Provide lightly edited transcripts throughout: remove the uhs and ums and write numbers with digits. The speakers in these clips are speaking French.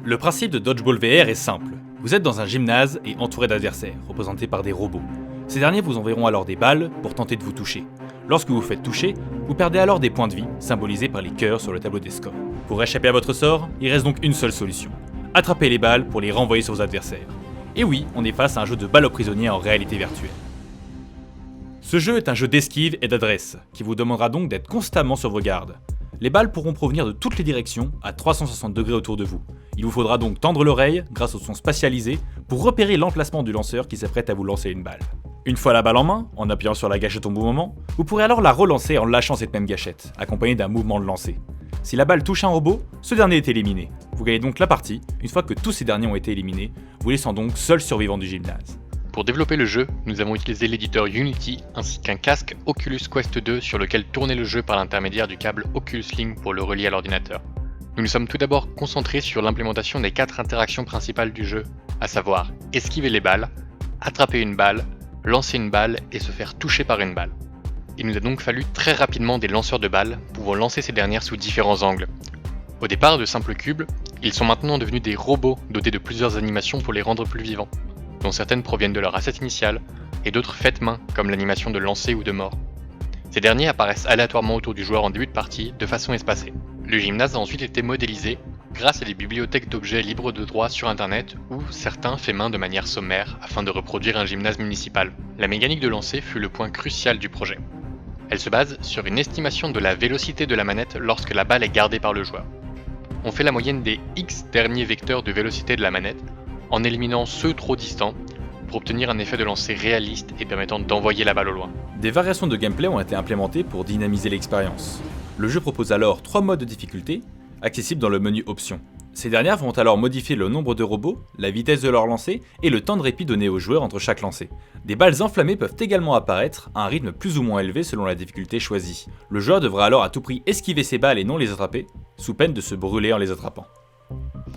Le principe de Dodgeball VR est simple. Vous êtes dans un gymnase et entouré d'adversaires, représentés par des robots. Ces derniers vous enverront alors des balles pour tenter de vous toucher. Lorsque vous faites toucher, vous perdez alors des points de vie, symbolisés par les cœurs sur le tableau des scores. Pour échapper à votre sort, il reste donc une seule solution. Attraper les balles pour les renvoyer sur vos adversaires. Et oui, on est face à un jeu de balles aux prisonniers en réalité virtuelle. Ce jeu est un jeu d'esquive et d'adresse, qui vous demandera donc d'être constamment sur vos gardes. Les balles pourront provenir de toutes les directions, à 360 degrés autour de vous. Il vous faudra donc tendre l'oreille, grâce au son spatialisé, pour repérer l'emplacement du lanceur qui s'apprête à vous lancer une balle. Une fois la balle en main, en appuyant sur la gâchette au bon moment, vous pourrez alors la relancer en lâchant cette même gâchette, accompagnée d'un mouvement de lancer. Si la balle touche un robot, ce dernier est éliminé. Vous gagnez donc la partie, une fois que tous ces derniers ont été éliminés, vous laissant donc seul survivant du gymnase. Pour développer le jeu, nous avons utilisé l'éditeur Unity ainsi qu'un casque Oculus Quest 2 sur lequel tourner le jeu par l'intermédiaire du câble Oculus Link pour le relier à l'ordinateur. Nous nous sommes tout d'abord concentrés sur l'implémentation des 4 interactions principales du jeu, à savoir esquiver les balles, attraper une balle, lancer une balle et se faire toucher par une balle. Il nous a donc fallu très rapidement des lanceurs de balles, pouvant lancer ces dernières sous différents angles. Au départ de simples cubes, ils sont maintenant devenus des robots dotés de plusieurs animations pour les rendre plus vivants, dont certaines proviennent de leur asset initial, et d'autres faites main, comme l'animation de lancer ou de mort. Ces derniers apparaissent aléatoirement autour du joueur en début de partie, de façon espacée. Le gymnase a ensuite été modélisé grâce à des bibliothèques d'objets libres de droit sur internet ou certains faits main de manière sommaire afin de reproduire un gymnase municipal. La mécanique de lancer fut le point crucial du projet. Elle se base sur une estimation de la vélocité de la manette lorsque la balle est gardée par le joueur. On fait la moyenne des X derniers vecteurs de vélocité de la manette en éliminant ceux trop distants pour obtenir un effet de lancer réaliste et permettant d'envoyer la balle au loin. Des variations de gameplay ont été implémentées pour dynamiser l'expérience. Le jeu propose alors 3 modes de difficulté, accessibles dans le menu Options. Ces dernières vont alors modifier le nombre de robots, la vitesse de leur lancer et le temps de répit donné aux joueurs entre chaque lancer. Des balles enflammées peuvent également apparaître à un rythme plus ou moins élevé selon la difficulté choisie. Le joueur devra alors à tout prix esquiver ces balles et non les attraper, sous peine de se brûler en les attrapant.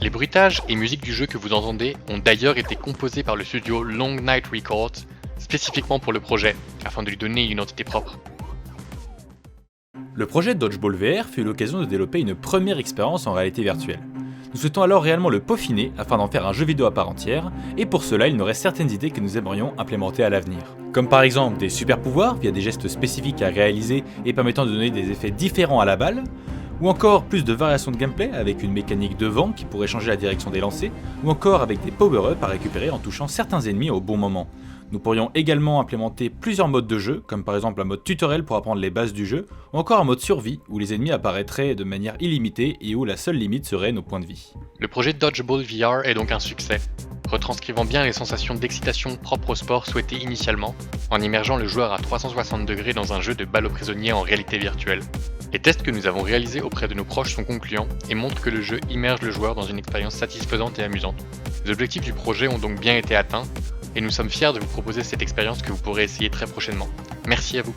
Les bruitages et musiques du jeu que vous entendez ont d'ailleurs été composés par le studio Long Night Records, spécifiquement pour le projet, afin de lui donner une identité propre. Le projet Dodgeball VR fut l'occasion de développer une première expérience en réalité virtuelle. Nous souhaitons alors réellement le peaufiner afin d'en faire un jeu vidéo à part entière, et pour cela il nous reste certaines idées que nous aimerions implémenter à l'avenir. Comme par exemple des super pouvoirs via des gestes spécifiques à réaliser et permettant de donner des effets différents à la balle, ou encore plus de variations de gameplay avec une mécanique de vent qui pourrait changer la direction des lancers, ou encore avec des power-ups à récupérer en touchant certains ennemis au bon moment. Nous pourrions également implémenter plusieurs modes de jeu, comme par exemple un mode tutoriel pour apprendre les bases du jeu, ou encore un mode survie où les ennemis apparaîtraient de manière illimitée et où la seule limite serait nos points de vie. Le projet Dodgeball VR est donc un succès, retranscrivant bien les sensations d'excitation propres au sport souhaitées initialement, en immergeant le joueur à 360 degrés dans un jeu de balles aux prisonniers en réalité virtuelle. Les tests que nous avons réalisés auprès de nos proches sont concluants et montrent que le jeu immerge le joueur dans une expérience satisfaisante et amusante. Les objectifs du projet ont donc bien été atteints, et nous sommes fiers de vous proposer cette expérience que vous pourrez essayer très prochainement. Merci à vous.